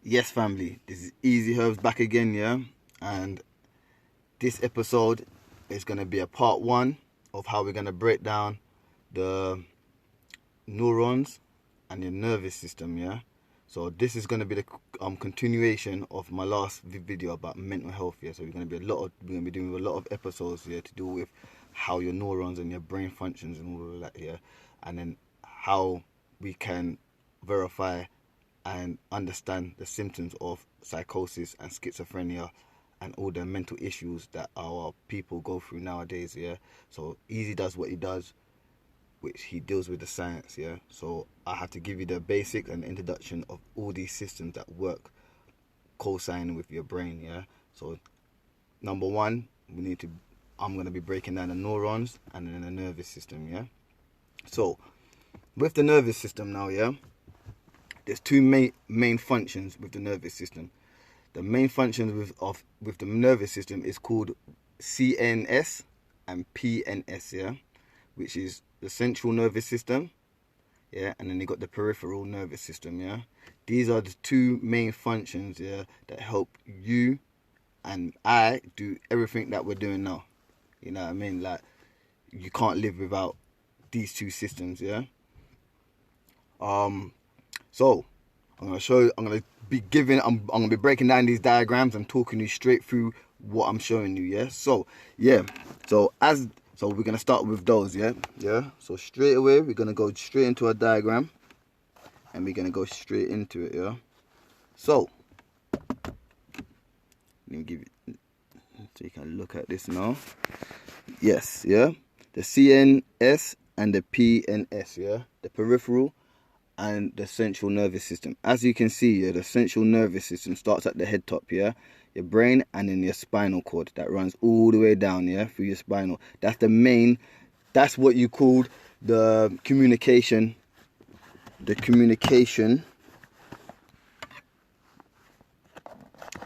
Yes, family, this is Eazi Herbs back again, yeah? And this episode is going to be a part one of how we're going to break down the neurons and your nervous system, yeah? So this is going to be the continuation of my last video about mental health, yeah? So we're going to be doing a lot of episodes here to do with how your neurons and your brain functions and all of that, yeah? And then how we can verify and understand the symptoms of psychosis and schizophrenia and all the mental issues that our people go through nowadays, yeah? So Eazi does what he does, which he deals with the science, yeah? So I have to give you the basics and introduction of all these systems that work co-signing with your brain, yeah? So number one, I'm going to be breaking down the neurons and then the nervous system, yeah? So with the nervous system now, yeah? There's two main functions with the nervous system. The main function with the nervous system is called CNS and PNS, yeah, which is the central nervous system, yeah, and then you got the peripheral nervous system, yeah. These are the two main functions, yeah, that help you and I do everything that we're doing now. You know what I mean? Like, you can't live without these two systems, yeah. So I'm gonna be breaking down these diagrams and talking you straight through what I'm showing you, yeah? So we're gonna start with those, yeah? Yeah. So straight away we're gonna go straight into a diagram and we're gonna go straight into it, yeah? So let me give you so you can look at this now. Yes, yeah. The CNS and the PNS, yeah? The peripheral and the central nervous system. As you can see, yeah, the central nervous system starts at the head top, yeah, your brain, and then your spinal cord that runs all the way down, yeah, through your spinal. That's what you called the communication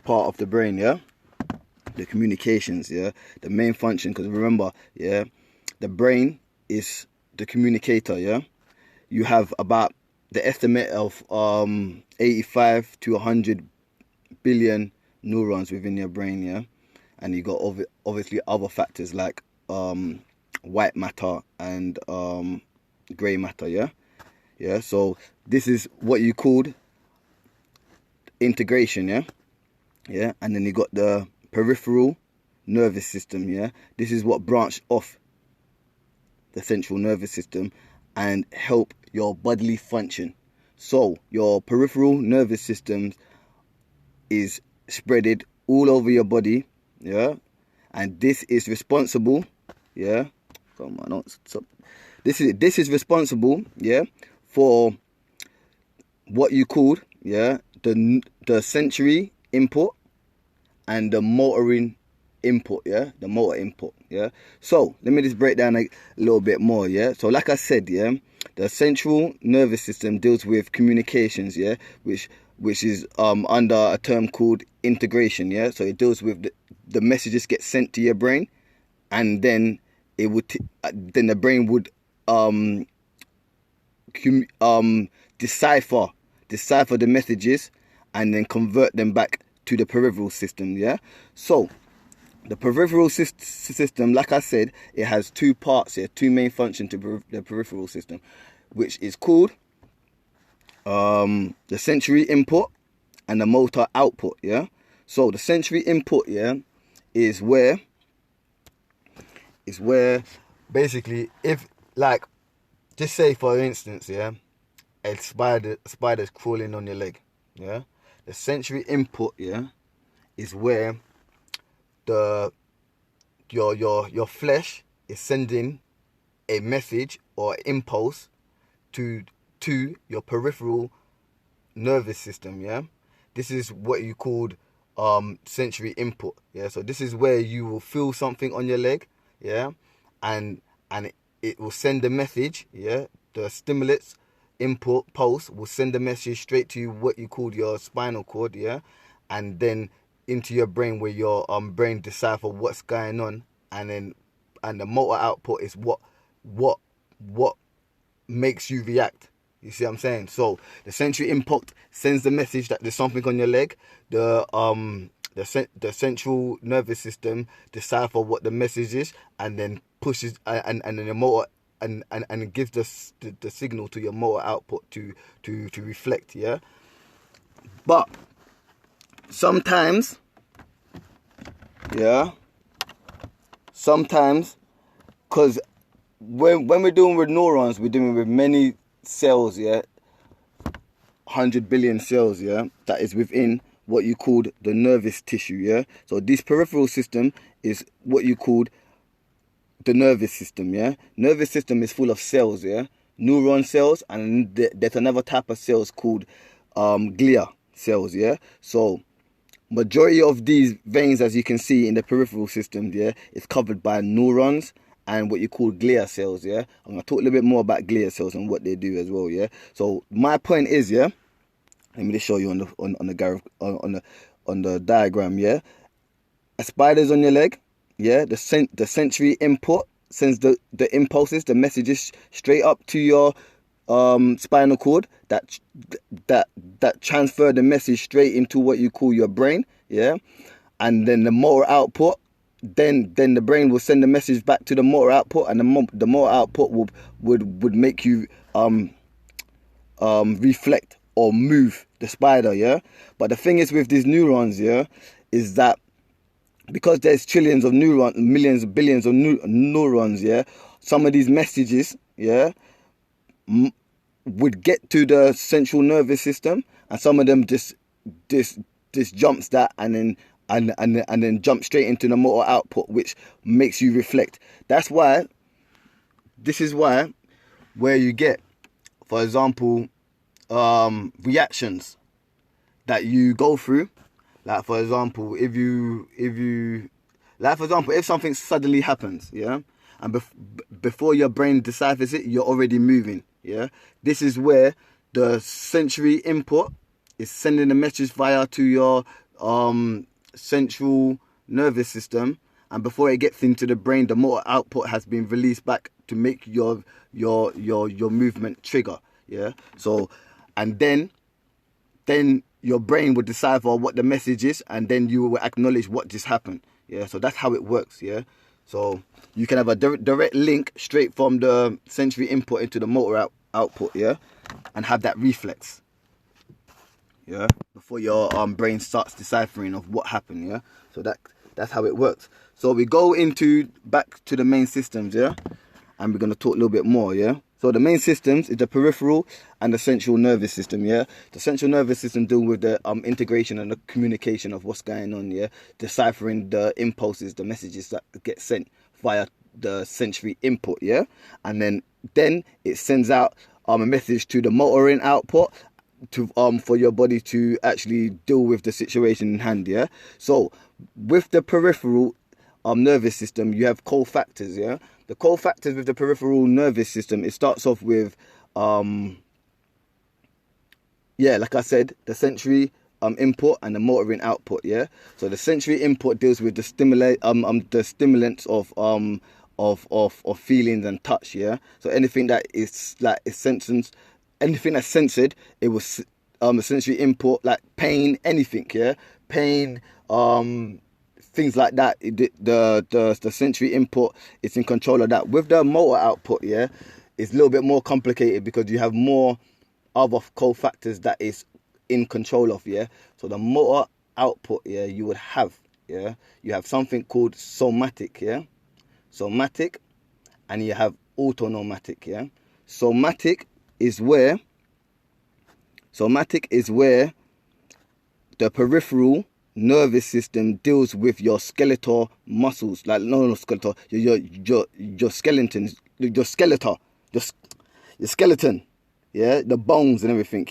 part of the brain, yeah, the communications, yeah, the main function. Because remember, yeah, the brain is the communicator, yeah. You have about the estimate of 85 to 100 billion neurons within your brain, yeah, and you got obviously other factors like white matter and grey matter, yeah. So this is what you called integration, yeah, and then you got the peripheral nervous system, yeah. This is what branched off the central nervous system and help your bodily function. So your peripheral nervous system is spreaded all over your body, yeah, and this is responsible, yeah. Come on, don't stop. This is responsible, yeah, for what you called, yeah, the sensory input and the motoring input, yeah, the motor input, yeah. So let me just break down a little bit more, yeah. So like I said, yeah, the central nervous system deals with communications, yeah, which is under a term called integration, yeah. So it deals with the messages get sent to your brain, and then it would then the brain would decipher the messages and then convert them back to the peripheral system, yeah. So the peripheral system, like I said, it has two parts here, two main functions to the peripheral system, which is called the sensory input and the motor output, yeah. So the sensory input, yeah, is where basically, if, like, just say for instance, yeah, a spider's crawling on your leg, yeah. The sensory input, yeah, is where your flesh is sending a message or impulse to your peripheral nervous system, yeah. This is what you called sensory input, yeah. So this is where you will feel something on your leg, yeah, and it will send a message, yeah. The stimulus input pulse will send a message straight to what you called your spinal cord, yeah, and then into your brain, where your brain decipher what's going on, and the motor output is what makes you react, You see what I'm saying? So the sensory input sends the message that there's something on your leg. The central nervous system decipher what the message is, and then pushes and then the motor and gives the signal to your motor output to reflect. Yeah. But sometimes, because when we're doing with neurons, we're doing with many cells, 100 billion cells, that is within what you called the nervous tissue, So this peripheral system is what you called the nervous system, Nervous system is full of cells, Neuron cells, and there's another type of cells called Glial Cells, So majority of these veins, as you can see in the peripheral system, is covered by neurons and what you call glial cells, I'm going to talk a little bit more about glial cells and what they do as well, So my point is, let me just show you on the diagram, A spider's on your leg, the sensory input sends the impulses, the messages straight up to your spinal cord that transfer the message straight into what you call your brain, and then the motor output, then the brain will send the message back to the motor output, and the motor output would make you reflect or move the spider, But the thing is with these neurons, is that because there's trillions of neurons, millions, billions of neurons, some of these messages, would get to the central nervous system, and some of them just jumps that and then jump straight into the motor output, which makes you reflect. This is why where you get, for example, reactions that you go through, like for example, if something suddenly happens, and before your brain deciphers it, you're already moving, This is where the sensory input is sending a message via to your central nervous system, and before it gets into the brain, the motor output has been released back to make your movement trigger, So, and then your brain will decipher what the message is, and then you will acknowledge what just happened, So that's how it works, So you can have a direct link straight from the sensory input into the motor output, and have that reflex, before your brain starts deciphering of what happened, So that's how it works. So we go back to the main systems, and we're going to talk a little bit more, So the main systems is the peripheral and the central nervous system, The central nervous system deal with the integration and the communication of what's going on, Deciphering the impulses, the messages that get sent via the sensory input, And then it sends out a message to the motoring output to for your body to actually deal with the situation in hand, So with the peripheral nervous system, you have cofactors, The cofactors with the peripheral nervous system, it starts off with like I said, the sensory input and the motoring output, So the sensory input deals with the stimulants of feelings and touch, So anything that is like anything that's censored, it was a sensory input, like pain, anything, pain, things like that. The sensory input is in control of that. With the motor output, it's a little bit more complicated because you have more other cofactors that is in control of, So the motor output, you would have, you have something called somatic, Somatic, and you have autonomic, Somatic is where the peripheral nervous system deals with your skeletal muscles, like your skeleton, your skeleton, the bones and everything,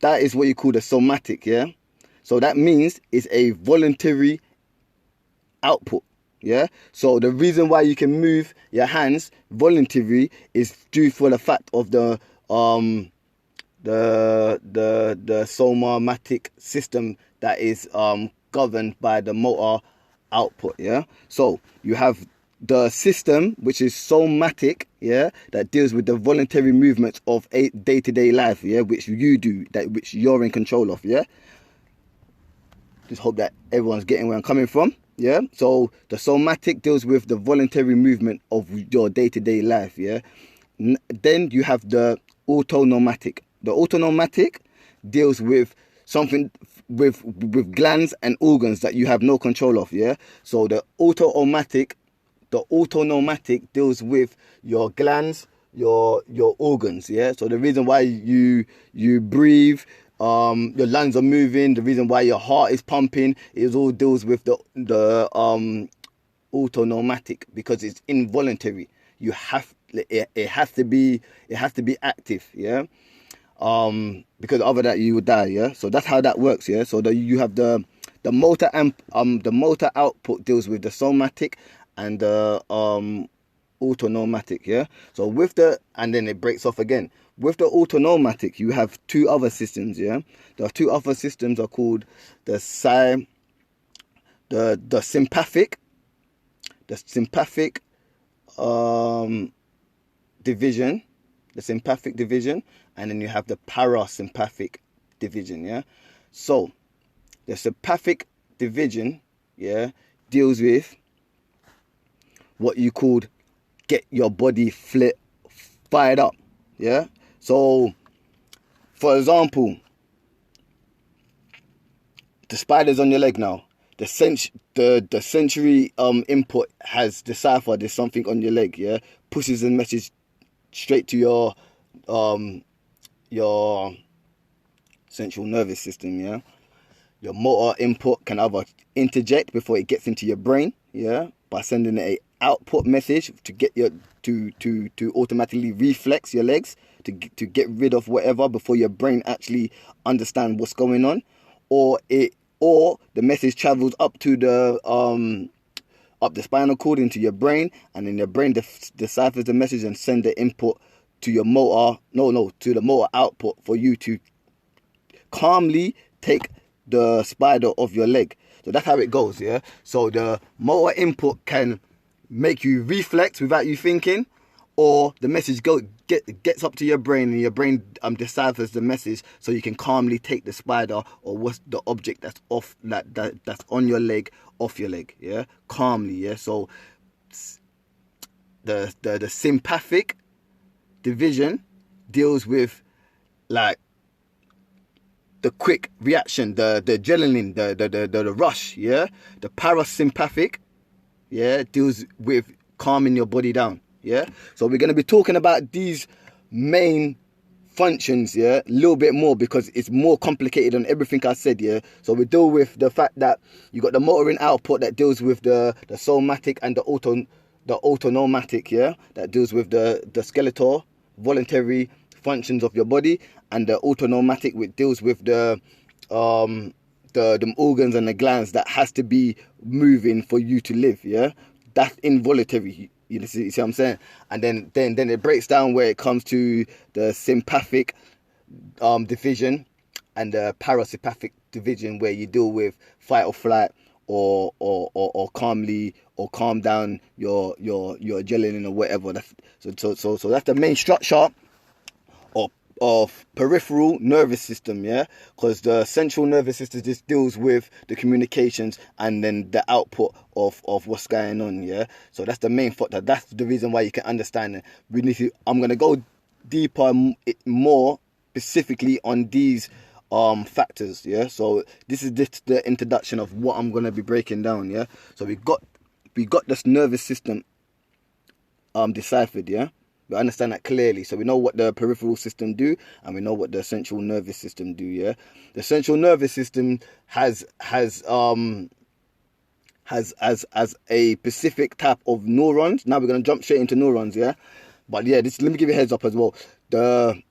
That is what you call the somatic, So that means it's a voluntary output, So the reason why you can move your hands voluntarily is due for the fact of the somatic system that is governed by the motor output, So you have the system which is somatic, yeah, that deals with the voluntary movements of a day-to-day life, yeah, which you do, that which you're in control of, yeah. Just hope that everyone's getting where I'm coming from, yeah. So the somatic deals with the voluntary movement of your day-to-day life, yeah. Then you have the autonomic. The autonomic deals with something with glands and organs that you have no control of, yeah. So the autonomic deals with your glands, your organs, yeah. So the reason why you breathe, your lungs are moving, the reason why your heart is pumping, it all deals with the autonomic, because it's involuntary. You have it has to be active, yeah. Because other that you would die, yeah. So that's how that works, yeah. So you have the motor the motor output deals with the somatic and the autonomic, yeah. So with and then it breaks off again. With the autonomic, you have two other systems, yeah. The two other systems are called the sympathetic division, and then you have the parasympathetic division, yeah. So the sympathetic division, yeah, deals with what you called get your body fired up, yeah. So for example, the spider's on your leg now. The sensory input has deciphered there's something on your leg, yeah. Pushes the message straight to your central nervous system, yeah. Your motor input can either interject before it gets into your brain, yeah, by sending a output message to get your to automatically reflex your legs to get rid of whatever before your brain actually understand what's going on, or the message travels up to the spinal cord into your brain, and then your brain deciphers the message and send the input to your motor to the motor output for you to calmly take the spider off your leg. So that's how it goes, yeah. So the motor input can make you reflex without you thinking, or the message gets up to your brain, and your brain deciphers the message so you can calmly take the spider or what's the object that's off that's on your leg off your leg, yeah, calmly, yeah. So the sympathetic division deals with like the quick reaction, the adrenaline, the rush, yeah. The parasympathetic, yeah, deals with calming your body down, yeah. So we're going to be talking about these main functions, yeah, a little bit more because it's more complicated than everything I said, yeah. So we deal with the fact that you got the motoring output that deals with the somatic and the autonomic, yeah, that deals with the skeletal voluntary functions of your body, and the autonomic, which deals with the organs and the glands that has to be moving for you to live, yeah. That's involuntary. You see what I'm saying? And then it breaks down where it comes to the sympathetic division and the parasympathetic division, where you deal with fight or flight, or calmly, or calm down your adrenaline or whatever. So that's the main structure of peripheral nervous system, yeah, because the central nervous system just deals with the communications and then the output of what's going on, yeah. So that's the main factor. That's the reason why you can understand it. I'm gonna go deeper, more specifically on these factors, yeah. So this is just the introduction of what I'm gonna be breaking down, yeah. So we got this nervous system deciphered, yeah. We understand that clearly, so we know what the peripheral system do, and we know what the central nervous system do, yeah. The central nervous system has a specific type of neurons. Now we're going to jump straight into neurons, yeah. But yeah, let me give you a heads up as well. The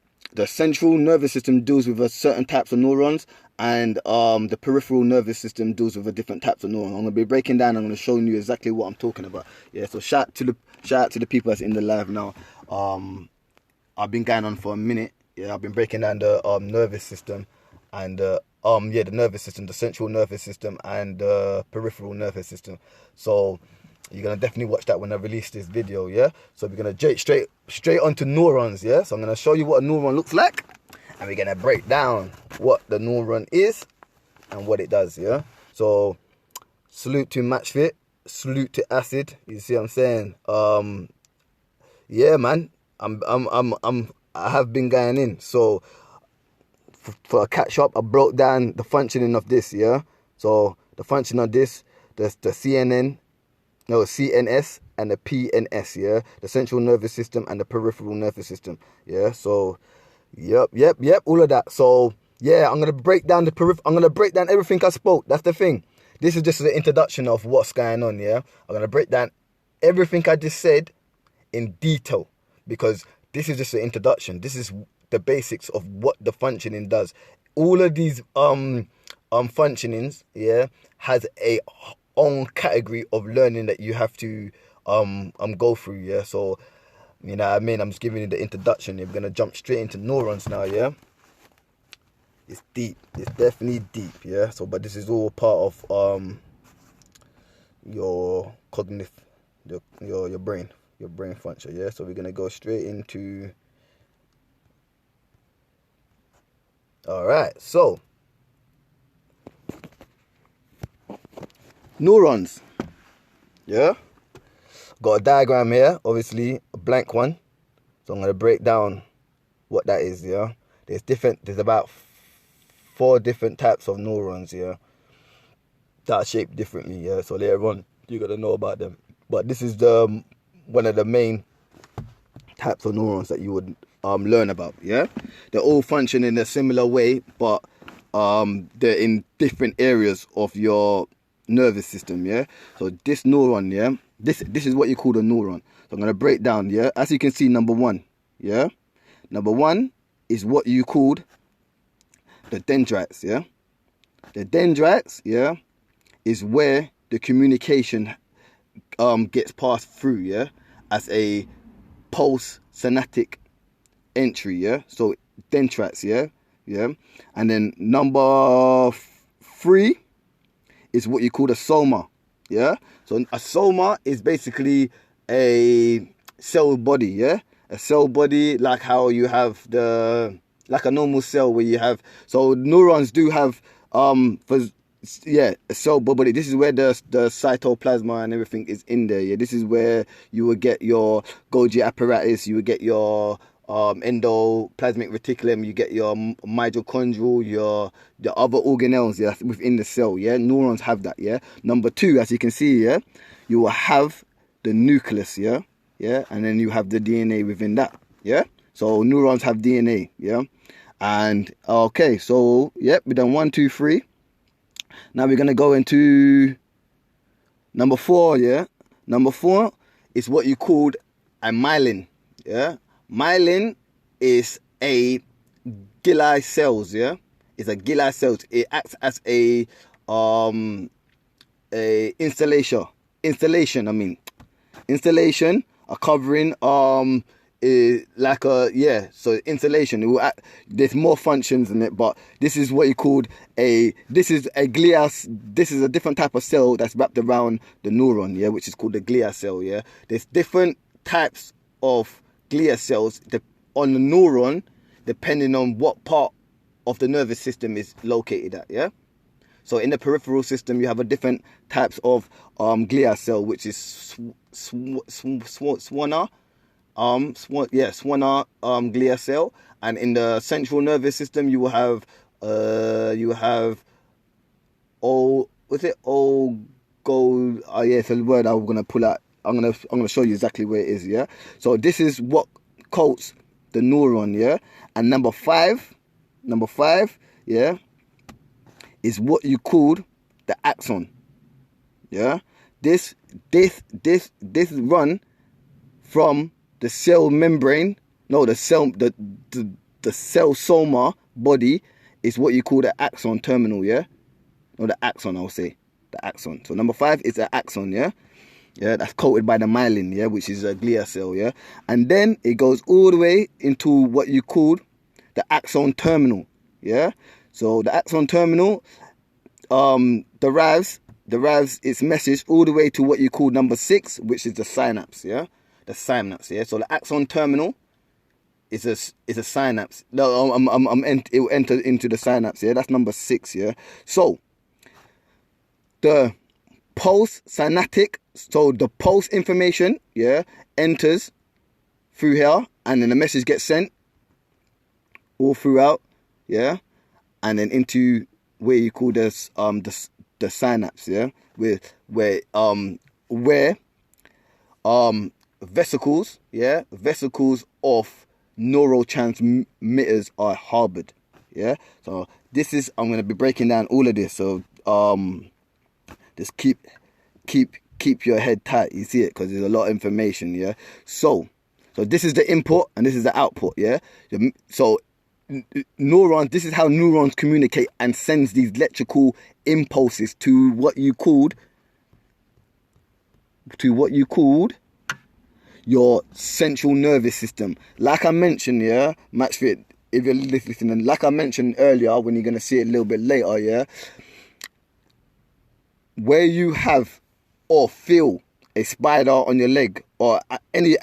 central nervous system deals with a certain types of neurons, and the peripheral nervous system deals with a different types of neurons. I'm going to be breaking down. I'm going to show you exactly what I'm talking about. Yeah. So shout out to the people that's in the live now. I've been going on for a minute. Yeah, I've been breaking down the nervous system, and the nervous system, the central nervous system, and the peripheral nervous system. So You're gonna definitely watch that when I release this video, yeah? So we're gonna straight onto neurons, yeah? So I'm gonna show you what a neuron looks like, and we're gonna break down what the neuron is and what it does, yeah? So salute to MatchFit, salute to Acid, you see what I'm saying? Yeah, man, I have been going in. So for a catch up, I broke down the functioning of this, yeah? So the function of this, the CNS and the PNS, yeah? The central nervous system and the peripheral nervous system, yeah? So, yep, all of that. So, yeah, I'm going to break down I'm going to break down everything I spoke. That's the thing. This is just the introduction of what's going on, yeah? I'm going to break down everything I just said in detail, because this is just the introduction. This is the basics of what the functioning does. All of these functionings, yeah, has a own category of learning that you have to go through, yeah. So, you know what I mean, I'm just giving you the introduction. We're gonna jump straight into neurons now, yeah. It's deep. It's definitely deep, yeah. So, but this is all part of your cognitive, your brain function, yeah. So we're gonna go straight into. All right, so neurons, yeah. Got a diagram here, obviously a blank one. So I'm gonna break down what that is, yeah. There's about 4 different types of neurons, yeah, that are shaped differently, yeah. So later on, you gotta know about them. But this is one of the main types of neurons that you would learn about, yeah. They all function in a similar way, but they're in different areas of your nervous system, yeah. So this neuron, yeah, this is what you call a neuron. So I'm gonna break down, yeah. As you can see, number 1, yeah. Number 1 is what you called the dendrites, yeah. The dendrites, yeah, is where the communication gets passed through, yeah, as a post-synaptic entry, yeah. So dendrites, yeah. And then number 3 is what you call the soma, yeah. So a soma is basically a cell body, yeah. A cell body, like how you have like a normal cell where you have. So neurons do have a cell body. This is where the cytoplasma and everything is in there, yeah. This is where you will get your Golgi apparatus, you will get your endoplasmic reticulum, you get your mitochondrial, the other organelles, yeah, within the cell, yeah. Neurons have that, yeah. Number 2, as you can see, yeah, you will have the nucleus, yeah, and then you have the DNA within that, yeah. So neurons have DNA, yeah. And okay, so yep, we done 1, 2, 3. Now we're gonna go into number 4, yeah. Number 4 is what you called a myelin, yeah. Myelin is a Glial cells, yeah. It's a Glial cells. It acts as a installation, a covering, like a, yeah. So installation, it will act, there's more functions in it, but this is what you called this is a different type of cell that's wrapped around the neuron, yeah, which is called the glial cell, yeah. There's different types of glial cells on the neuron depending on what part of the nervous system is located at, yeah. So in the peripheral system, you have a different types of glial cell, which is Swanner glial cell. And in the central nervous system, you will have it's a word I'm gonna pull out. I'm gonna show you exactly where it is, yeah. So this is what coats the neuron, yeah. And number 5, yeah, is what you called the axon, yeah. This run from the cell membrane, the cell soma body is what you call the axon terminal, yeah. Or the axon, I'll say the axon. So number 5 is the axon, yeah. Yeah, that's coated by the myelin, yeah, which is a glial cell, yeah. And then it goes all the way into what you called the axon terminal, yeah. So the axon terminal derives derives its message all the way to what you call number 6, which is the synapse, yeah? The synapse, yeah? So the axon terminal is a synapse. No, it will enter into the synapse, yeah? That's number 6, yeah? So, the post-synaptic, so the pulse information, yeah, enters through here, and then the message gets sent all throughout, yeah? And then into where you call this the synapse, yeah, where vesicles, yeah, vesicles of neurotransmitters are harbored, yeah. So this is, I'm gonna be breaking down all of this. So just keep your head tight. You see it, because there's a lot of information, yeah. So this is the input and this is the output, yeah. So neurons, this is how neurons communicate and sends these electrical impulses to what you called your central nervous system. Like I mentioned, yeah, Matchfit, if you're listening, like I mentioned earlier, when you're going to see it a little bit later, yeah, where you have or feel a spider on your leg or any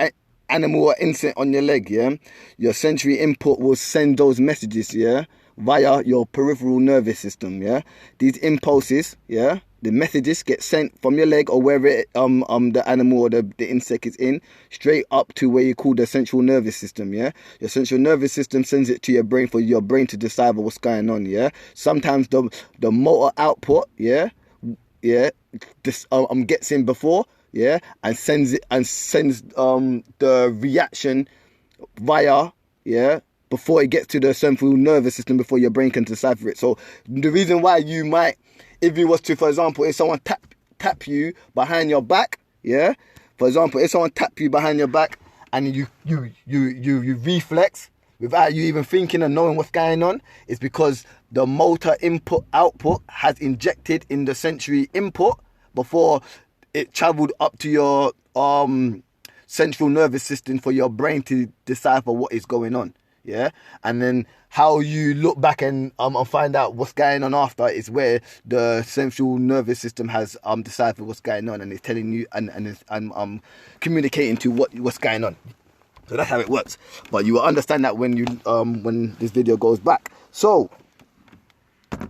animal or insect on your leg, yeah, your sensory input will send those messages, yeah, via your peripheral nervous system, yeah. These impulses, yeah, the messages get sent from your leg or wherever the animal or the insect is in, straight up to where you call the central nervous system, yeah. Your central nervous system sends it to your brain for your brain to decipher what's going on, yeah. Sometimes the motor output, yeah, this gets in before, yeah, and sends the reaction via, yeah, before it gets to the central nervous system, before your brain can decipher it. So the reason why you might, if you was to, for example, if someone tap you behind your back, yeah, for example, if someone tap you behind your back and you reflex without you even thinking and knowing what's going on, it's because the motor input output has injected in the sensory input before it traveled up to your central nervous system for your brain to decipher what is going on, yeah. And then how you look back and find out what's going on after is where the central nervous system has deciphered what's going on, and it's telling you and is communicating to what's going on. So that's how it works. But you will understand that when this video goes back. So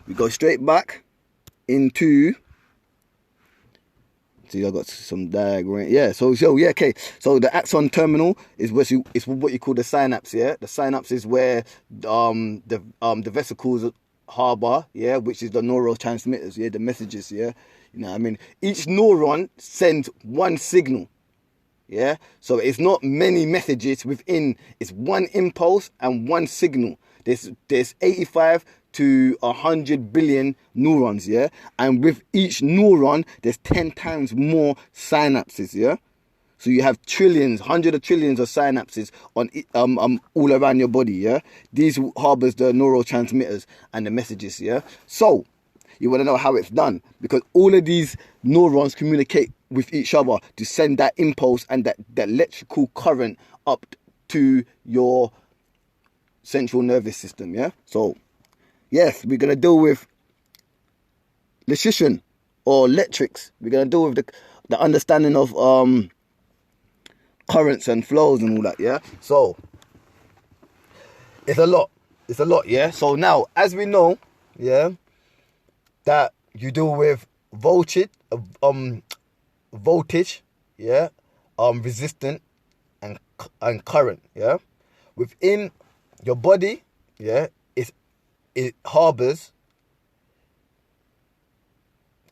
we go straight back into. See, I got some diagram. Yeah. So yeah. Okay. So the axon terminal is what you call the synapse. Yeah. The synapse is where the vesicles harbor. Yeah. Which is the neurotransmitters. Yeah. The messages. Yeah. You know what I mean? Each neuron sends one signal. Yeah. So it's not many messages within. It's one impulse and one signal. There's 85 to 100 billion neurons, yeah, and with each neuron there's 10 times more synapses, yeah. So you have trillions, hundreds of trillions of synapses on all around your body, yeah. These harbors the neurotransmitters and the messages, yeah. So you want to know how it's done, because all of these neurons communicate with each other to send that impulse and that electrical current up to your central nervous system, yeah. So yes, we're going to deal with electrician or electrics. We're going to deal with the understanding of currents and flows and all that, yeah? So, it's a lot, yeah? So now, as we know, yeah, that you deal with voltage, yeah, resistant and current, yeah? Within your body, yeah, it harbors,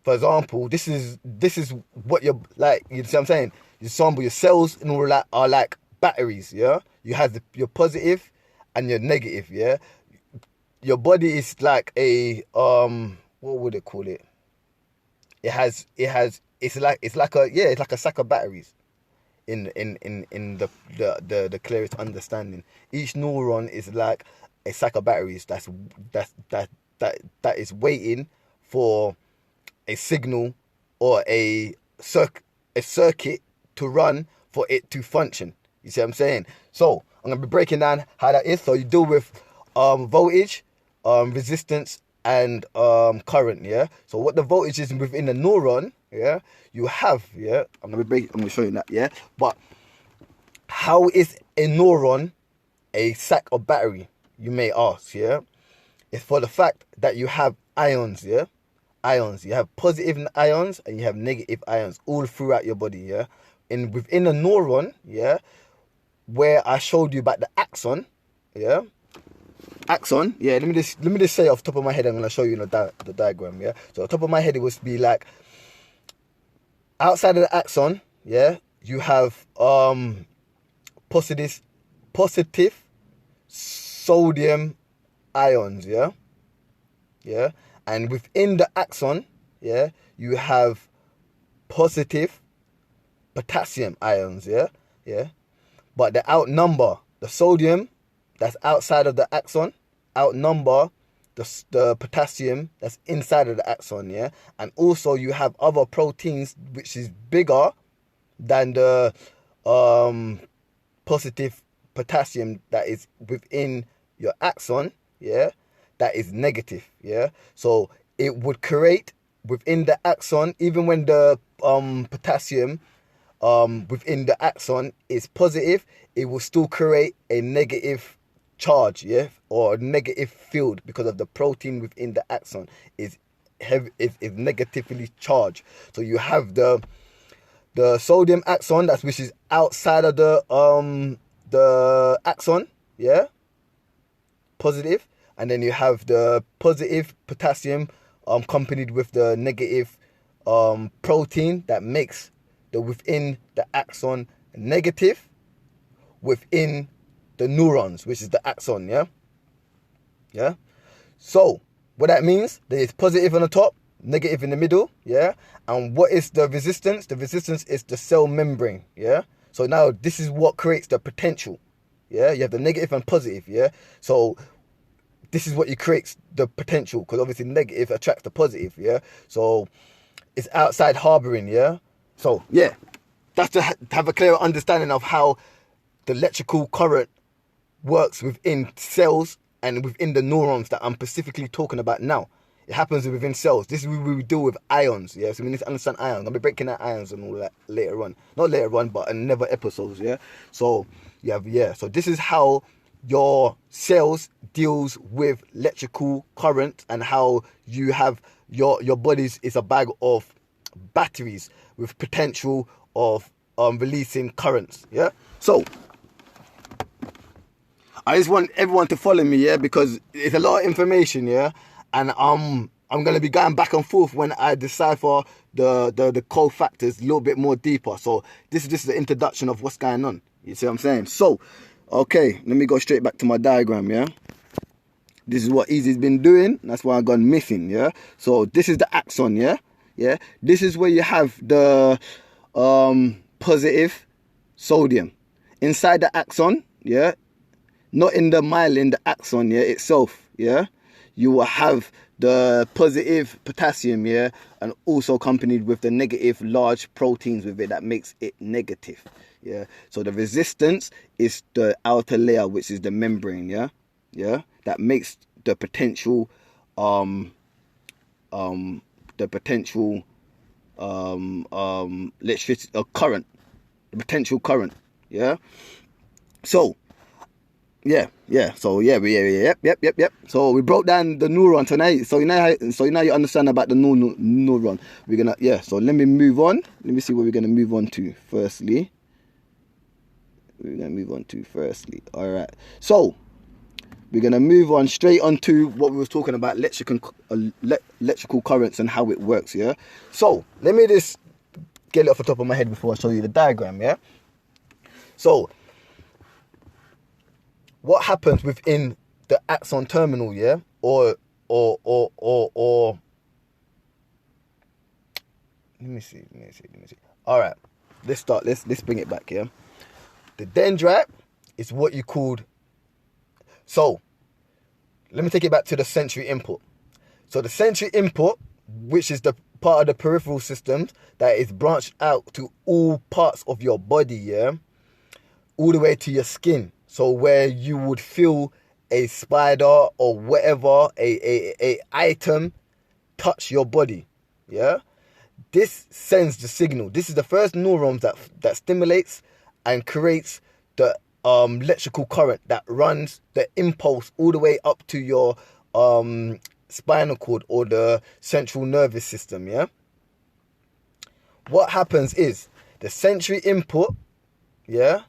for example, this is what you're like, you see what I'm saying? For example, your cells and all that are like batteries, yeah? You have your positive and your negative, yeah? Your body is like a what would they call it? It's like a sack of batteries in the clearest understanding. Each neuron is like a sack of batteries that is waiting for a signal or a circuit to run for it to function. You see what I'm saying? So I'm gonna be breaking down how that is. So you deal with voltage, resistance, and current, yeah. So what the voltage is within the neuron, yeah, you have, yeah. I'm gonna show you that, yeah. But how is a neuron a sack of battery, you may ask, yeah? It's for the fact that you have ions, yeah? Ions. You have positive ions and you have negative ions all throughout your body, yeah? And within a neuron, yeah, where I showed you about the axon, yeah? Axon, yeah, let me just say off the top of my head, I'm gonna show you the diagram, yeah? So on top of my head, it would be like, outside of the axon, yeah, you have positive sodium ions, yeah, yeah, and within the axon, yeah, you have positive potassium ions, yeah, yeah, but they outnumber the sodium that's outside of the axon, outnumber the potassium that's inside of the axon, yeah, and also you have other proteins which is bigger than the positive potassium that is within your axon, yeah, that is negative, yeah. So it would create within the axon, even when the potassium within the axon is positive, it will still create a negative charge, yeah, or a negative field, because of the protein within the axon is negatively charged. So you have the sodium axon, that's which is outside of the axon, yeah, positive, and then you have the positive potassium accompanied with the negative protein that makes the within the axon negative within the neurons, which is the axon, yeah, yeah. So what that means, there is positive on the top, negative in the middle, yeah. And what is the resistance? The resistance is the cell membrane, yeah. So now this is what creates the potential, yeah. You have the negative and positive, yeah. So this is what creates the potential, because obviously negative attracts the positive, yeah. So it's outside harboring, yeah. So yeah, that's to have a clearer understanding of how the electrical current works within cells and within the neurons that I'm specifically talking about now. It happens within cells. This is where we deal with ions, yeah. So we need to understand ions. I'll be breaking down ions and all that later on. Not later on, but in another episodes, yeah. So yeah. So this is how your cells deals with electrical current, and how you have your body's is a bag of batteries with potential of releasing currents, yeah. So I just want everyone to follow me, yeah, because it's a lot of information, yeah, and I'm gonna be going back and forth when I decipher the cofactors a little bit more deeper. So this is just the introduction of what's going on. You see what I'm saying? So, okay, let me go straight back to my diagram, yeah. This is what Eazi's been doing. That's why I've gone missing, yeah. So this is the axon, yeah, yeah. This is where you have the positive sodium inside the axon, yeah. Not in the myelin, the axon, yeah, itself, yeah. You will have the positive potassium, yeah, and also accompanied with the negative large proteins with it that makes it negative, yeah. So the resistance is the outer layer, which is the membrane, yeah, yeah, that makes the potential electricity current, the potential current, yeah. So yep. So we broke down the neuron tonight. So now you understand about the neuron. We're gonna, yeah. So let me move on. Let me see what we're gonna move on to. Firstly, all right. So we're gonna move on straight onto what we was talking about, electrical currents and how it works. Yeah. So let me just get it off the top of my head before I show you the diagram. Yeah. So what happens within the axon terminal, yeah, or let me see. All right, let's start. Let's bring it back, yeah. The dendrite is what you called. So let me take it back to the sensory input. So the sensory input, which is the part of the peripheral system that is branched out to all parts of your body, yeah, all the way to your skin. So where you would feel a spider or whatever, a item touch your body, yeah, this sends the signal. This is the first neurons that stimulates and creates the electrical current that runs the impulse all the way up to your spinal cord or the central nervous system, yeah. What happens is the sensory input, yeah,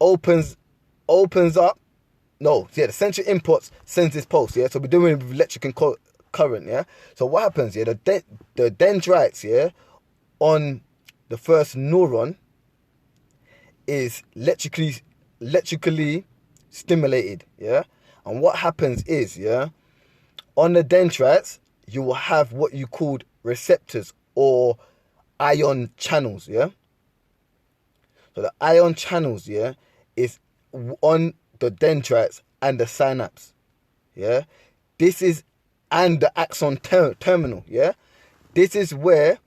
opens up. No, yeah, the sensory inputs sends this pulse, yeah. So we're doing it with electric and current, yeah. So what happens, yeah, the dendrites, yeah, on the first neuron is electrically stimulated, yeah. And what happens is, yeah, on the dendrites you will have what you called receptors or ion channels, yeah. So the ion channels, yeah, is on the dendrites and the synapse, yeah. This is, and the axon terminal, yeah. This is where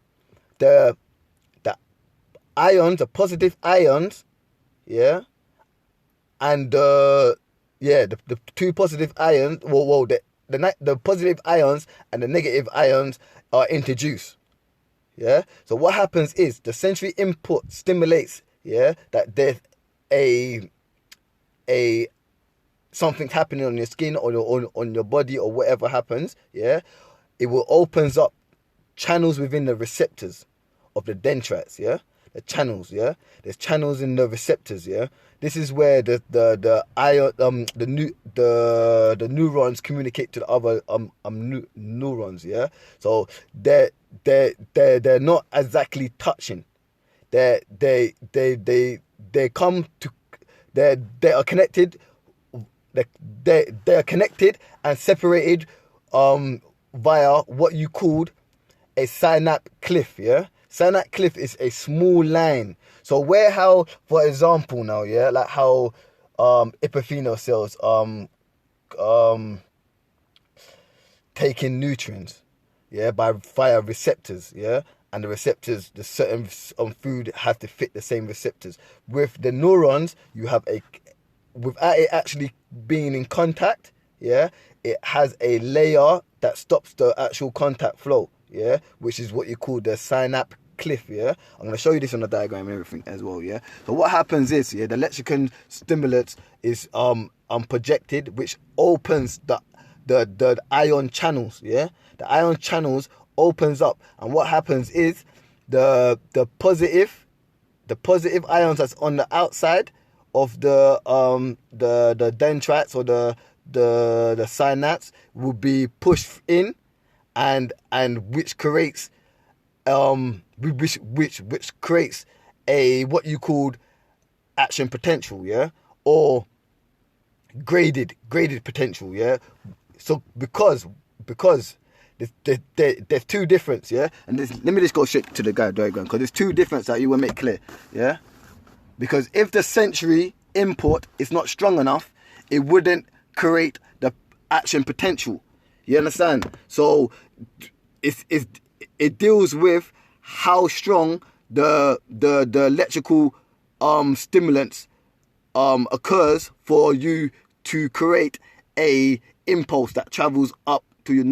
the ions, the positive ions, yeah, and the two positive ions, the positive ions and the negative ions are introduced, yeah. So what happens is the sensory input stimulates, yeah, that there's a something happening on your skin or on your body or whatever happens, yeah. It will opens up channels within the receptors of the dendrites, yeah. The channels, yeah. There's channels in the receptors, yeah. This is where the neurons communicate to the other neurons, yeah. So they're not exactly touching. They come to, they are connected. They are connected and separated via what you called a synaptic cliff, yeah. Synaptic cliff is a small line. So how, for example, now, yeah, like how epithelial cells take in nutrients, yeah, via receptors, yeah, and the receptors, the certain food has to fit the same receptors. With the neurons, you have without it actually being in contact, yeah, it has a layer that stops the actual contact flow, yeah, which is what you call the synaptic cliff, yeah. I'm going to show you this on the diagram and everything as well, yeah. So what happens is, yeah, the electrical stimulus is projected, which opens the ion channels, yeah. The ion channels opens up, and what happens is the positive ions that's on the outside of the dendrites or the synapse will be pushed in, and which creates which creates a what you called action potential, yeah, or graded potential, yeah. So because there's two difference, yeah, and let me just go straight to the diagram, because there's two difference that you will make clear, yeah. Because if the sensory input is not strong enough, it wouldn't create the action potential. You understand? So it deals with how strong the electrical stimulants occurs for you to create a impulse that travels up to your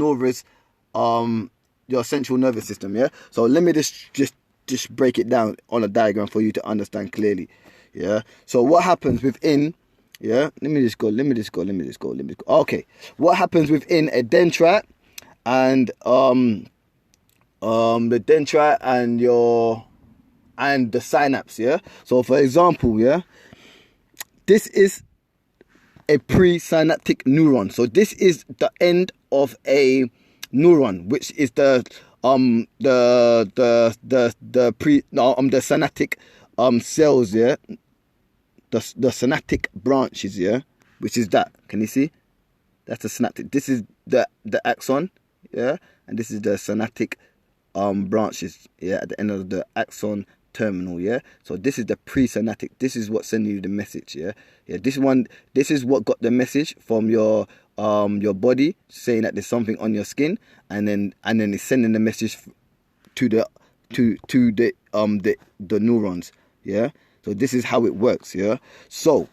your central nervous system, yeah. So let me just break it down on a diagram for you to understand clearly, yeah. So what happens within, yeah, let me just go. Okay, what happens within a dendrite and the dendrite and the synapse, yeah. So for example, yeah, this is a pre-synaptic neuron. So this is the end of a neuron, which is the synaptic cells, yeah, the synaptic branches, yeah, which is that. Can you see? That's the synaptic. This is the axon, yeah, and this is the synaptic branches, yeah, at the end of the axon terminal, yeah. So this is the pre-synaptic. This is what's sending you the message, yeah. This is what got the message from your body saying that there's something on your skin, and then it's sending the message to the neurons, yeah. So this is how it works, yeah. So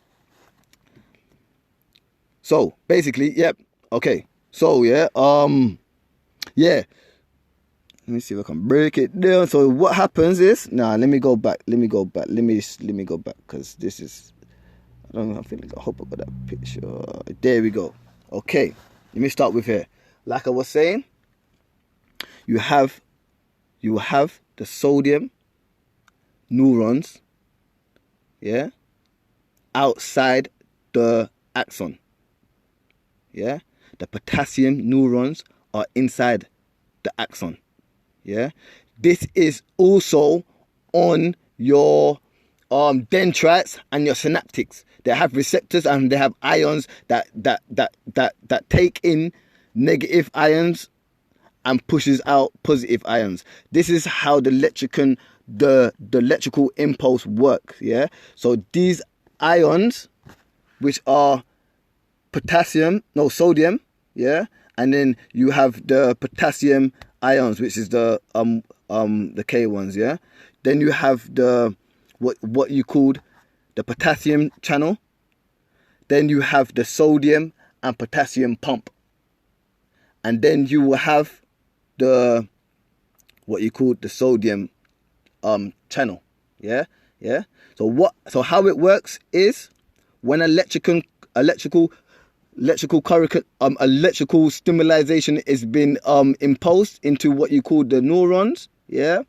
So basically, yep. Okay. So yeah. Yeah. Let me see if I can break it down. So what happens is, let me go back. Let me go back because this is, I don't know. I hope I got that picture. There we go. Okay. Let me start with here. Like I was saying, you have the sodium neurons, yeah, outside the axon. Yeah, the potassium neurons are inside the axon. Yeah, this is also on your dendrites and your synaptics. They have receptors and they have ions that take in negative ions and pushes out positive ions. This is how the electrical impulse works. Yeah, so these ions, which are sodium, yeah, and then you have the potassium ions, which is the K ones, yeah. Then you have the what you called the potassium channel. Then you have the sodium and potassium pump, and then you will have the what you call the sodium channel, yeah. So how it works is when electrical current, electrical stimulation is been imposed into what you call the neurons, yeah,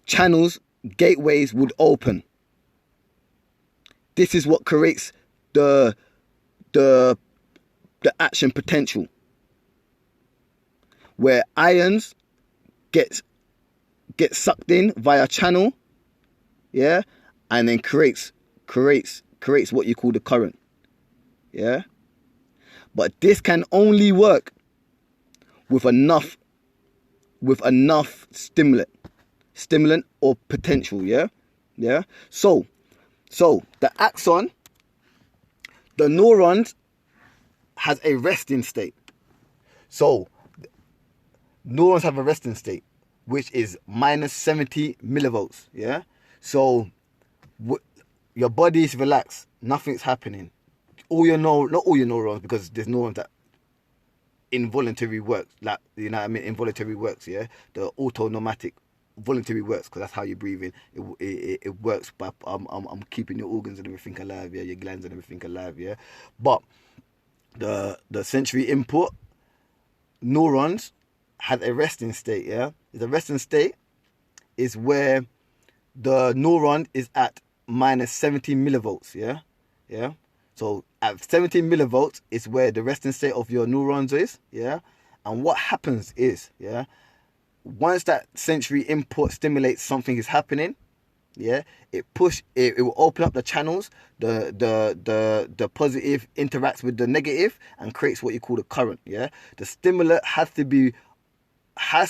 channels, gateways would open. This is what creates the action potential, where ions get sucked in via channel, yeah, and then creates what you call the current, yeah. But this can only work with enough stimulant or potential, yeah. So the axon, the neurons, has a resting state. So neurons have a resting state, which is minus 70 millivolts, yeah. So your body is relaxed, nothing's happening. Not all your neurons, because there's neurons that involuntary works, like, you know what I mean, involuntary works, yeah. The autonomic voluntary works, because that's how you breathe in. It works by keeping your organs and everything alive, yeah, your glands and everything alive, yeah. But the sensory input neurons had a resting state, yeah. The resting state is where the neuron is at minus 70 millivolts, yeah. So at 70 millivolts is where the resting state of your neurons is, yeah. And what happens is, yeah, once that sensory input stimulates something is happening, yeah, it will open up the channels, the positive interacts with the negative and creates what you call the current, yeah. The stimulant has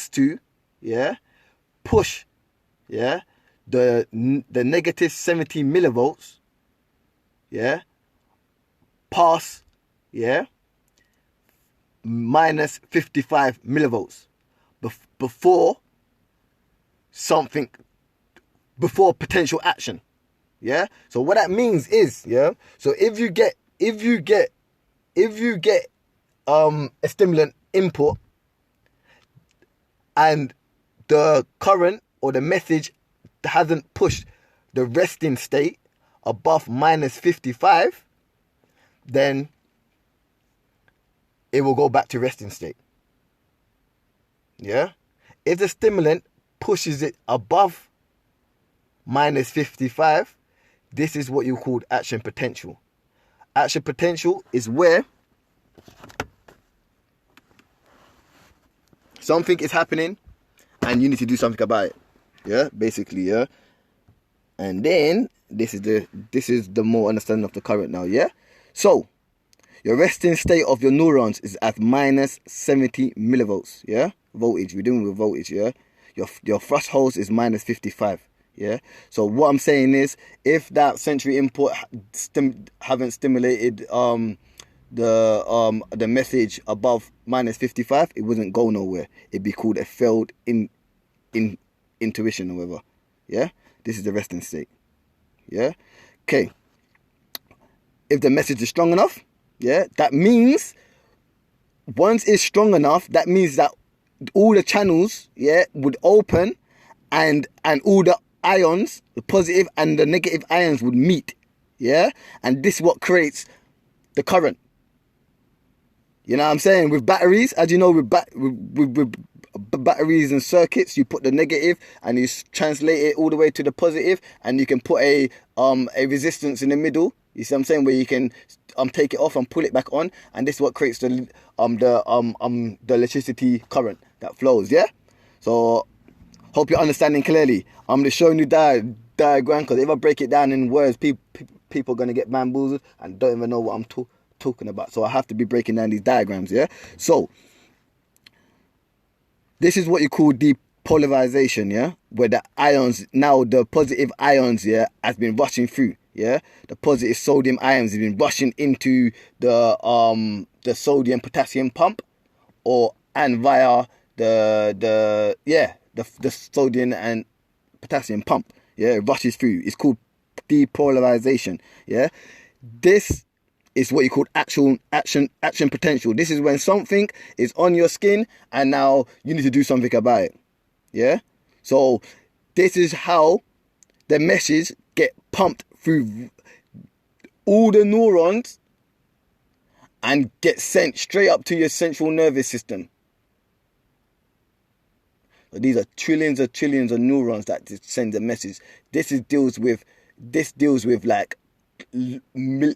to push, yeah, the negative 70 millivolts, yeah, past, yeah, minus 55 millivolts before potential action, yeah. So what that means is, yeah, so if you get a stimulant input and the current or the message hasn't pushed the resting state above minus 55, then it will go back to resting state, yeah. If the stimulant pushes it above minus 55, this is what you call action potential. Action potential is where something is happening and you need to do something about it, yeah, basically, yeah. And then this is the more understanding of the current now, yeah. So your resting state of your neurons is at minus 70 millivolts, yeah, voltage. We're dealing with voltage, yeah. Your threshold is minus 55, yeah. So what I'm saying is, if that sensory input haven't stimulated the message above minus 55, it wouldn't go nowhere. It'd be called a failed intuition or whatever, yeah. This is the resting state, yeah. Okay, if the message is strong enough, yeah, that means once it's strong enough, that means that all the channels, yeah, would open, and all the ions, the positive and the negative ions, would meet, yeah, and this is what creates the current. You know what I'm saying? With batteries, as you know, with batteries and circuits, you put the negative and you translate it all the way to the positive, and you can put a resistance in the middle. You see what I'm saying? Where you can take it off and pull it back on, and this is what creates the electricity current that flows. Yeah. So hope you're understanding clearly. I'm just showing you diagram, because if I break it down in words, people are gonna get bamboozled and don't even know what I'm talking about. So I have to be breaking down these diagrams. Yeah. So this is what you call depolarization, yeah, where the ions, now the positive ions, yeah, has been rushing through, yeah, the positive sodium ions have been rushing into the sodium potassium pump, and via the sodium and potassium pump, yeah, it rushes through. It's called depolarization, yeah. This is what you call action potential. This is when something is on your skin and now you need to do something about it. Yeah? So this is how the messages get pumped through all the neurons and get sent straight up to your central nervous system. So these are trillions of neurons that send the message. This deals with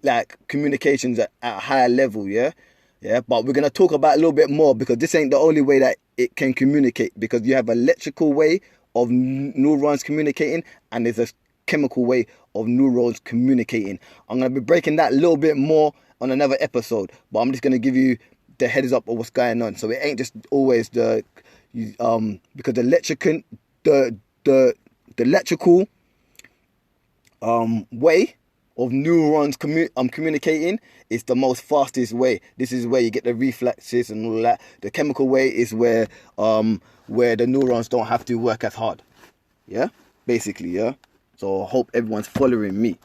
like communications at a higher level, yeah, but we're going to talk about a little bit more, because this ain't the only way that it can communicate, because you have electrical way of neurons communicating, and there's a chemical way of neurons communicating. I'm going to be breaking that a little bit more on another episode, but I'm just going to give you the heads up of what's going on. So it ain't just always because the electrical way of neurons communicating is the most fastest way. This is where you get the reflexes and all that. The chemical way is where the neurons don't have to work as hard. Yeah, basically, yeah. So I hope everyone's following me.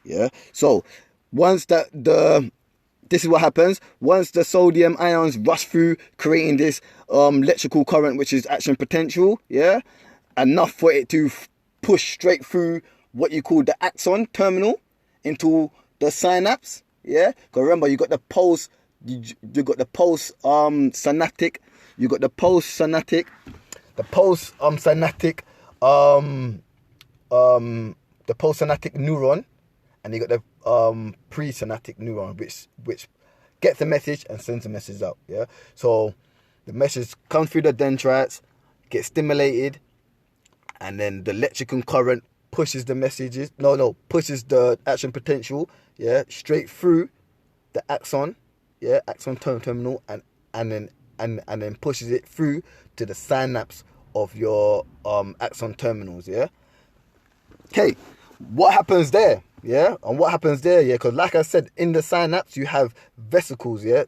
Yeah. So once this is what happens once the sodium ions rush through, creating this electrical current, which is action potential. Yeah, enough for it to push straight through what you call the axon terminal into the synapse. Yeah, because remember, you got the synaptic, neuron, and you got the pre-synaptic neuron, which gets the message and sends the message out. Yeah, so the message comes through the dendrites, gets stimulated, and then the electrical current pushes the pushes the action potential, yeah, straight through the axon, yeah, axon terminal, and then pushes it through to the synapse of your axon terminals, yeah. Okay, what happens there? Yeah, and what happens there? Yeah, because like I said, in the synapse you have vesicles, yeah,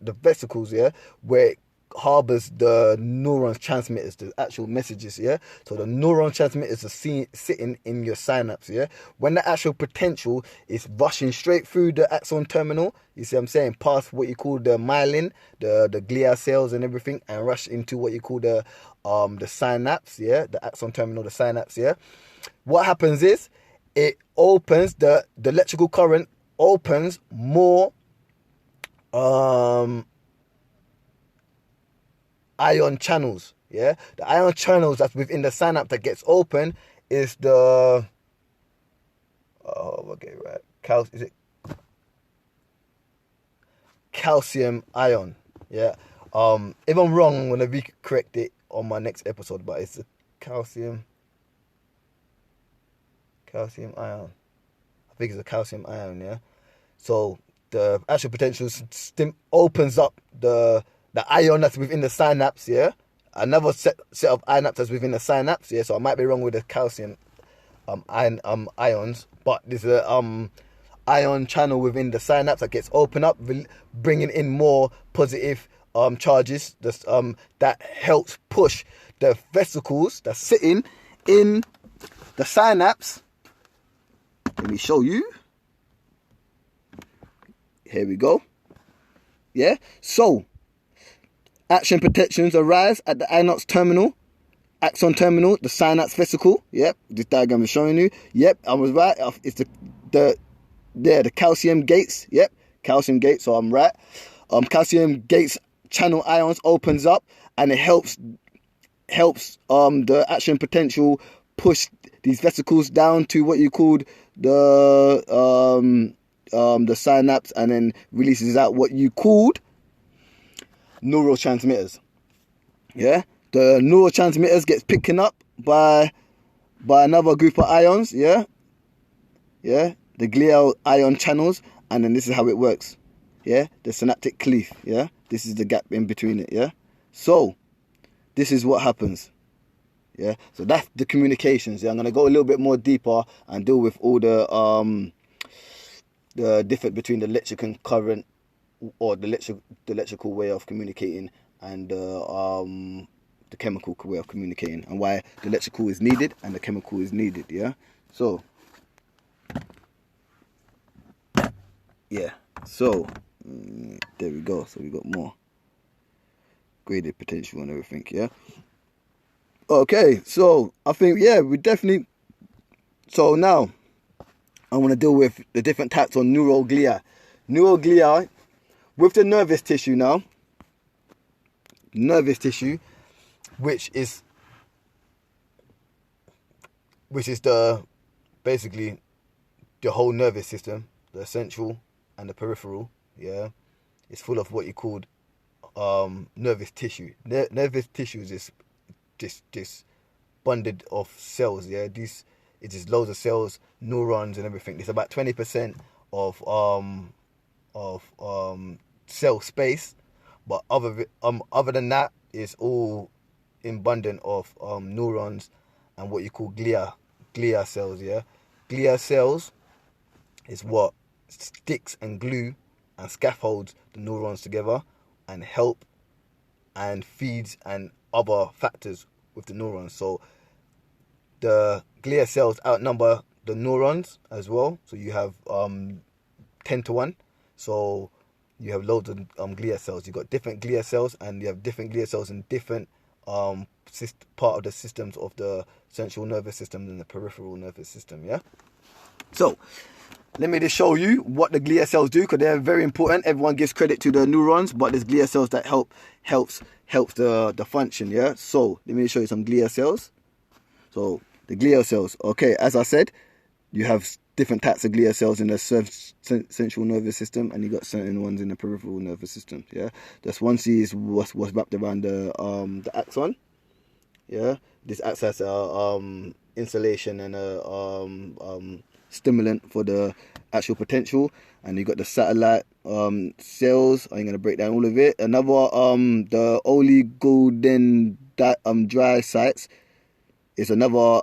where it harbors the neuron transmitters, the actual messages, yeah. So the neuron transmitters are sitting in your synapse, yeah. When the actual potential is rushing straight through the axon terminal, you see what I'm saying, past what you call the myelin, the glial cells and everything, and rush into what you call the synapse, yeah, the axon terminal, the synapse, yeah. What happens is it opens the electrical current opens more ion channels, yeah. The ion channels that's within the synapse that gets open is the calcium ion, yeah. If I'm wrong, I'm gonna correct it on my next episode, but it's a calcium ion. I think it's a calcium ion, yeah. So the actual potential opens up the ion that's within the synapse, yeah. Another set of synapses within the synapse, yeah. So I might be wrong with the calcium ions, but there's a ion channel within the synapse that gets opened up, bringing in more positive charges. That helps push the vesicles that's sitting in the synapse. Let me show you. Here we go. Yeah. So action potentials arise at the Axon Terminal. Axon Terminal, the synapse vesicle. Yep. This diagram is showing you. Yep. I was right. It's the calcium gates. Yep. Calcium gates. So I'm right. Calcium gates channel ions opens up, and it helps the action potential push these vesicles down to what you called the synapse, and then releases out what you called neurotransmitters. Yeah, the neurotransmitters gets picking up by another group of ions. Yeah, the glial ion channels, and then this is how it works. Yeah, the synaptic cleft. Yeah, this is the gap in between it. Yeah, so this is what happens. Yeah, so that's the communications. Yeah, I'm gonna go a little bit more deeper and deal with all the difference between the electrical current, or the electrical way of communicating, and the chemical way of communicating, and why the electrical is needed and the chemical is needed. Yeah, so yeah, so there we go. So we got more graded potential and everything. Yeah. Okay, so I think, yeah, we definitely... So now, I want to deal with the different types of neuroglia. Neuroglia, with the nervous tissue now. Nervous tissue, which is basically the whole nervous system, the central and the peripheral, yeah. It's full of what you called nervous tissue. Nervous tissue is this bundle of cells, yeah. It is loads of cells, neurons and everything. It's about 20% of cell space, but other than that, it's all in bundle of neurons and what you call glial cells, yeah. Glial cells is what sticks and glue and scaffolds the neurons together and help and feeds and other factors with the neurons. So the glial cells outnumber the neurons as well. So you have 10 to 1. So you have loads of glial cells. You've got different glial cells, and you have different glial cells in different part of the systems of the central nervous system and the peripheral nervous system, yeah? So let me just show you what the glial cells do, because they're very important. Everyone gives credit to the neurons, but there's glial cells that helps the function, yeah? So let me show you some glial cells. So the glial cells, okay, as I said, you have different types of glial cells in the central nervous system, and you got certain ones in the peripheral nervous system, yeah? This one is what's wrapped around the axon, yeah? This acts as a insulation and a stimulant for the actual potential. And you got the satellite cells. I'm gonna break down all of it. Another the oligodendrocytes is another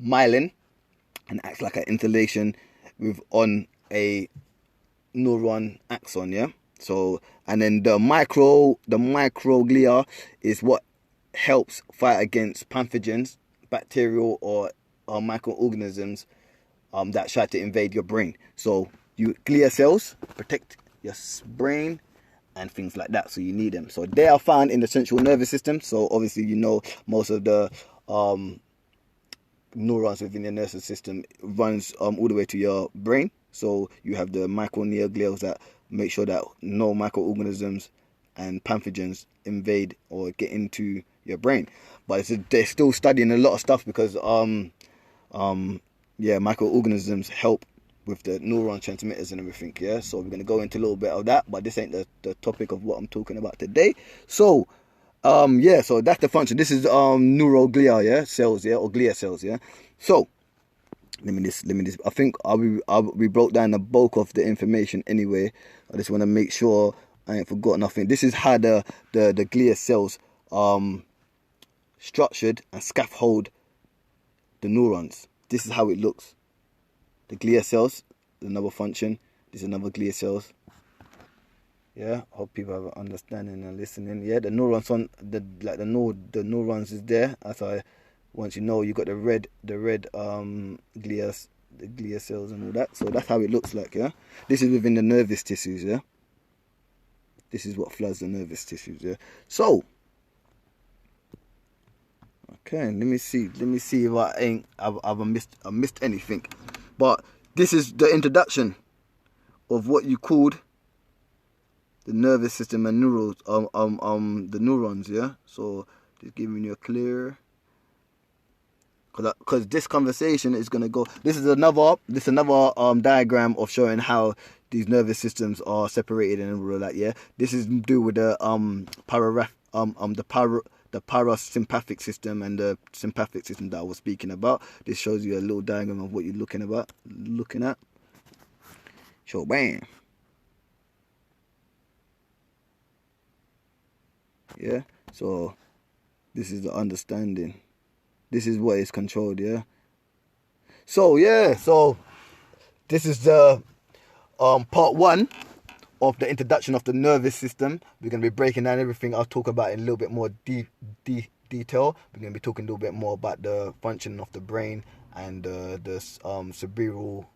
myelin, and acts like an insulation on a neuron axon, yeah. So, and then the microglia is what helps fight against pathogens, bacterial or microorganisms that try to invade your brain. So glial cells protect your brain and things like that, so you need them. So they are found in the central nervous system. So obviously, you know, most of the neurons within your nervous system runs all the way to your brain. So you have the microneoglials that make sure that no microorganisms and pathogens invade or get into your brain. But they're still studying a lot of stuff, because microorganisms help with the neuron transmitters and everything, yeah. So we're going to go into a little bit of that, but this ain't the topic of what I'm talking about today. So so that's the function. This is neuroglia, yeah, cells, yeah, or glial cells, yeah. So let me just I think we broke down the bulk of the information anyway. I just want to make sure I ain't forgot nothing. This is how the glial cells structured and scaffold the neurons. This is how it looks. The glial cells, another function. This is another glial cells. Yeah, hope people have an understanding and listening. Yeah, the neurons on the neurons is there. Once you know, you got the red glial the glial cells and all that. So that's how it looks like, yeah. This is within the nervous tissues, yeah. This is what floods the nervous tissues, yeah. So, okay, let me see if I've missed anything. But this is the introduction of what you called the nervous system and neurons, the neurons, yeah. So just giving you a clear, because this conversation is gonna go. This is another diagram of showing how these nervous systems are separated and all of that, yeah. This is to do with the the parasympathetic system and the sympathetic system that I was speaking about. This shows you a little diagram of what you're looking at. So bam. Yeah, so this is the understanding. This is what is controlled, yeah. So yeah, so this is the part 1 of the introduction of the nervous system. We're going to be breaking down everything. I'll talk about in a little bit more detail. We're going to be talking a little bit more about the function of the brain and the cerebral